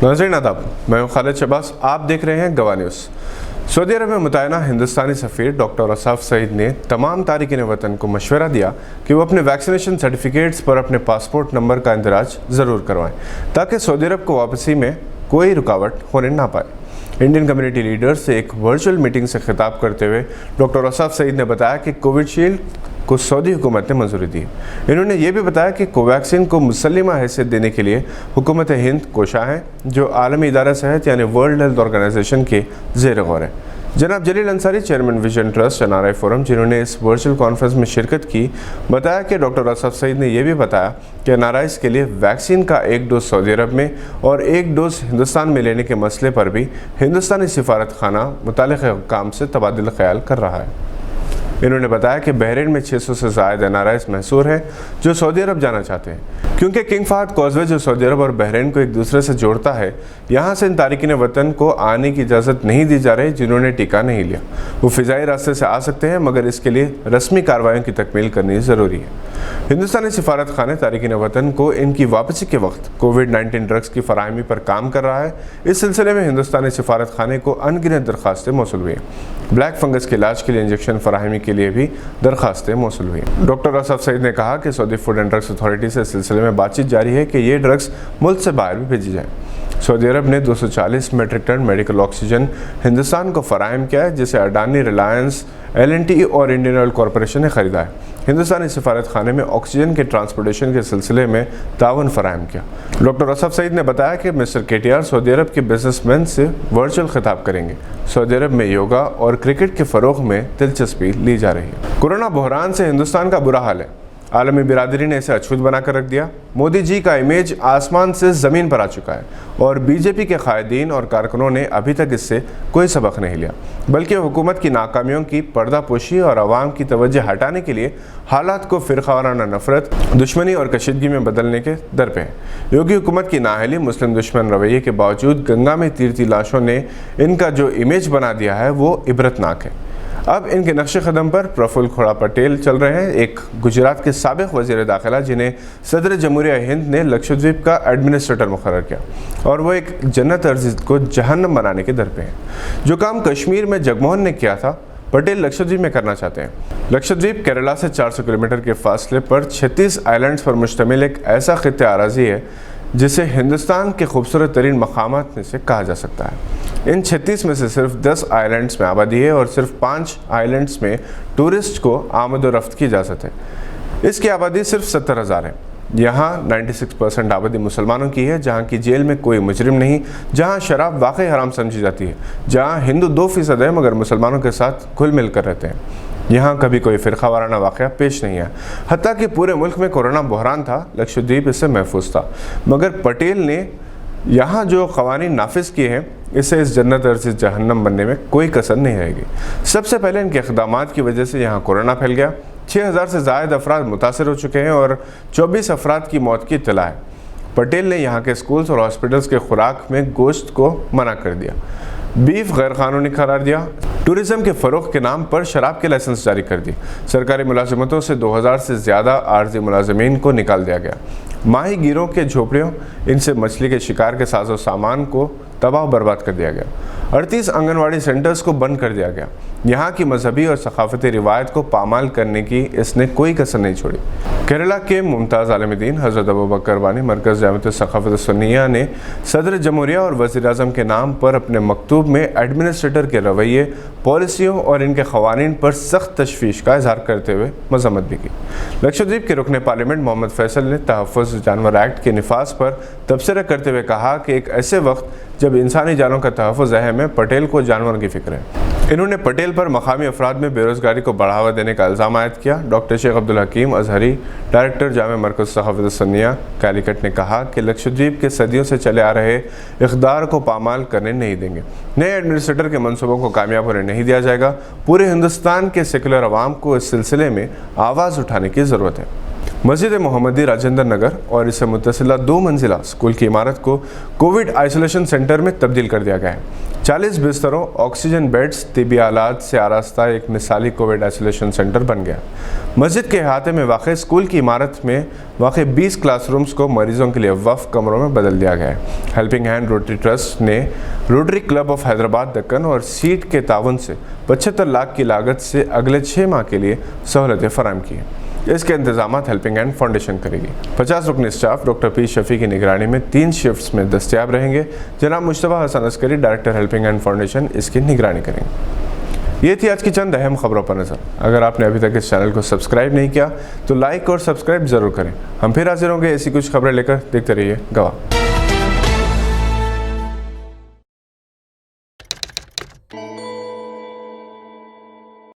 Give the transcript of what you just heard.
नाज़रीन आदाब, मैं हूं खालिद शहबाज। आप देख रहे हैं गवाह न्यूज़। सऊदी अरब में मुतैना हिंदुस्तानी सफ़ीर डॉक्टर औसाफ सईद ने तमाम तारिकीन वतन को मशवरा दिया कि वो अपने वैक्सीनेशन सर्टिफिकेट्स पर अपने पासपोर्ट नंबर का इंदराज ज़रूर करवाएं ताकि सऊदी अरब को वापसी में कोई रुकावट होने ना पाए। इंडियन कम्युनिटी लीडर्स से एक वर्चुअल मीटिंग से खिताब करते हुए डॉक्टर औसाफ सईद ने बताया कि कोविशील्ड को सऊदी हुकूमत ने मंजूरी दी। इन्होंने ये भी बताया कि कोवैक्सीन को मुसल्लिमा हैसियत देने के लिए हुकूमत हिंद कोशा है, जो आलमी इदारा सेहत यानी वर्ल्ड हेल्थ ऑर्गेनाइजेशन के ज़ेर गौर है। जनाब Jalil Ansari, chairman vision trust NRI forum, जिन्होंने इस वर्चुअल कॉन्फ्रेंस में शिरकत की, बताया कि डॉक्टर औसाफ सईद ने यह भी बताया कि NRIs के लिए वैक्सीन का एक डोज सऊदी अरब में और एक डोज हिंदुस्तान में लेने के मसले पर भी हिंदुस्तानी सिफारत खाना मुताल्लिक़ हुक्काम से तबादला ख्याल कर रहा है। इन्होंने बताया कि बहरीन में 600 से ज़ायद NRIs महसूर हैं जो सऊदी अरब जाना चाहते हैं, क्योंकि किंग फहद कॉजवे जो सऊदी अरब और बहरीन को एक दूसरे से जोड़ता है, यहाँ से इन तारिकीन वतन को आने की इजाज़त नहीं दी जा रही जिन्होंने टीका नहीं लिया। वो फ़िज़ाई रास्ते से आ सकते हैं, मगर इसके लिए रस्मी कार्रवाइयों की तकमील करनी ज़रूरी है। हिंदुस्तानी सिफारत खाने तारिकीन वतन को इनकी वापसी के वक्त कोविड-19 ड्रग्स की फराहमी पर काम कर रहा है। इस सिलसिले में हिंदुस्तानी सिफारत खाने को अनगिनत दरख्वास्तें मौसूल हुई। ब्लैक फंगस के इलाज के लिए इंजेक्शन फराहमी के लिए भी दरख्वास्तें मौसूल हुई। डॉक्टर औसाफ सईद ने कहा कि Saudi food and drugs authority से इस सिलसिले में बातचीत जारी है कि ये ड्रग्स मुल्क से बाहर भी भेजी जाएँ। सऊदी अरब ने 240 metric ton medical oxygen Hindustan को फराहम किया है, जिसे अडानी, रिलायंस, LNT और इंडियन ऑयल कॉरपोरेशन ने खरीदा है। हिंदुस्तानी सिफारत खाने में ऑक्सीजन के ट्रांसपोर्टेशन के सिलसिले में तावन फराहम किया। डॉक्टर औसाफ सईद ने बताया कि मिस्टर KTR सऊदी अरब के बिजनेसमैन से वर्चुअल खिताब करेंगे। सऊदी अरब में योगा और क्रिकेट के फ़रोग़ में दिलचस्पी ली जा रही है। कोरोना बहरान से हिंदुस्तान का बुरा हाल है। आलमी बिरादरी ने इसे अछूत बनाकर रख दिया। मोदी जी का इमेज आसमान से ज़मीन पर आ चुका है और BJP के कायदीन और कारकुनों ने अभी तक इससे कोई सबक नहीं लिया, बल्कि हुकूमत की नाकामियों की पर्दापोशी और आवाम की तवज्जो हटाने के लिए हालात को फ़िरक़ावाराना नफ़रत, दुश्मनी और कशीदगी में बदलने के दर पे है। योगी हुकूमत की नाअहली, मुस्लिम दुश्मन रवैये के बावजूद गंगा में तीरती लाशों ने इनका जो इमेज बना दिया है वो इबरतनाक है। अब इनके नक्शे कदम पर प्रफुल्ल खोड़ा पटेल चल रहे हैं, एक गुजरात के साबिक़ वज़ीर दाखिला, जिन्हें सदर जमहूरिया हिंद ने लक्षद्वीप का एडमिनिस्ट्रेटर मुकर्रर किया, और वो एक जन्नत अर्ज़ को जहन्नम बनाने के दर पे हैं। जो काम कश्मीर में जगमोहन ने किया था, पटेल लक्षद्वीप में करना चाहते हैं। लक्षद्वीप केरला से 400 किलोमीटर के फासले पर 36 आइलैंड्स पर मुश्तमिल एक ऐसा खित्ते आराज़ी है जिसे हिंदुस्तान के खूबसूरत तरीन मकामात में से कहा जा सकता है। इन 36 में से सिर्फ 10 आइलैंड्स में आबादी है और सिर्फ 5 आइलैंड्स में टूरिस्ट को आमद और रफ्त की इजाज़त है। इसकी आबादी सिर्फ 70,000 है। यहाँ 96% आबादी मुसलमानों की है, जहाँ की जेल में कोई मुजरिम नहीं, जहाँ शराब वाकई हराम समझी जाती है, जहाँ हिंदू 2% है मगर मुसलमानों के साथ घुल मिल कर रहते हैं। यहाँ कभी कोई फ़िरक़ा वाराना वाक़या पेश नहीं आया। हत्ता कि पूरे मुल्क में कोरोना बहरान था, लक्षद्वीप इससे महफूज था, मगर पटेल ने यहाँ जो क़वानीन नाफिज किए हैं, इससे इस जन्नत अर्ज़ जहन्नम बनने में कोई कसर नहीं रहेगी। सबसे पहले इनके इक़दामात की वजह से यहाँ कोरोना फैल गया। 6000 से ज़ायद अफराद मुतासर हो चुके हैं और 24 अफराद की मौत की इत्तला है। पटेल ने यहाँ के स्कूल्स और हॉस्पिटल्स के खुराक में गोश्त को मना कर दिया, बीफ गैर कानूनी करार दिया, टूरिज़्म के फ़रोग़ के नाम पर शराब के लाइसेंस जारी कर दी। सरकारी मुलाजमतों से 2000 से ज़्यादा आर्जी मुलाजमीन को निकाल दिया गया। माही गिरों के झोपड़ियों, इनसे मछली के शिकार के साजो सामान को तबाह बर्बाद कर दिया गया। 38 आंगनवाड़ी सेंटर्स को बंद कर दिया गया। यहाँ की मजहबी और सकाफती रिवायत को पामाल करने की इसने कोई कसर नहीं छोड़ी। केरला के मुमताज़ आलिम-ए-दीन हज़रत अबू बकर बानी मरकज़ जामियत सक़ाफ़त सुन्निया ने सदर जमहूरिया और वज़ीर आज़म के नाम पर अपने मकतूब में एडमिनिस्ट्रेटर के रवैये, पॉलिसियों और इनके क़वानीन पर सख्त तशवीश का इज़हार करते हुए मज़म्मत भी की। लक्षद्वीप के रुकन पार्लियामेंट मोहम्मद फैसल ने तहफ़्फ़ुज़ जानवर एक्ट के निफाज पर तबसरा करते हुए कहा कि एक ऐसे वक्त जब इंसानी जानों का तहफ़्फ़ुज़ अहम है, पटेल को जानवरों की फ़िक्र है। इन्होंने पटेल पर मकामी अफराद में बेरोज़गारी को बढ़ावा देने का इल्ज़ाम आयद किया। डॉक्टर शेख अब्दुल हकीम अज़हरी, डायरेक्टर जामे मरकज़ सक़ाफ़त सुन्निया कैलिकट, ने कहा कि लक्षद्वीप के सदियों से चले आ रहे इक़्तिदार को पामाल करने नहीं देंगे। नए एडमिनिस्ट्रेटर के मनसूबों को कामयाब होने नहीं दिया जाएगा। पूरे हिंदुस्तान के सेकुलर अवाम को इस सिलसिले में आवाज़ उठाने की ज़रूरत है। मस्जिद मोहम्मदी राजेंद्र नगर और इससे मुत्तसिला 2 मंजिला स्कूल की इमारत को कोविड आइसोलेशन सेंटर में तब्दील कर दिया गया है। 40 बिस्तरों, ऑक्सीजन बेड्स, तिबी आलात से आरास्ता एक मिसाली कोविड आइसोलेशन सेंटर बन गया। मस्जिद के अहाते में वाक़ स्कूल की इमारत में वाक़ 20 क्लासरूम्स को मरीजों के लिए वफ़ कमरों में बदल दिया गया है। हेल्पिंग हैंड रोटरी ट्रस्ट ने rotary club of Hyderabad Deccan और सीट के ताउन से 75 लाख की लागत से अगले 6 माह के लिए सहूलतें फराहम की हैं। इसके इंतजाम हेल्पिंग हैंड फाउंडेशन करेगी। 50 रुकनी स्टाफ डॉक्टर पी शफी की निगरानी में 3 शिफ्ट्स में दस्तयाब रहेंगे। जनाब Mushtaba Hasan Askari, director helping hand foundation, इसकी निगरानी करेंगे। ये थी आज की चंद अहम खबरों पर नज़र। अगर आपने अभी तक इस चैनल को सब्सक्राइब नहीं किया तो लाइक और सब्सक्राइब ज़रूर करें। हम फिर हाजिर होंगे ऐसी कुछ खबरें लेकर। देखते रहिए गवाह।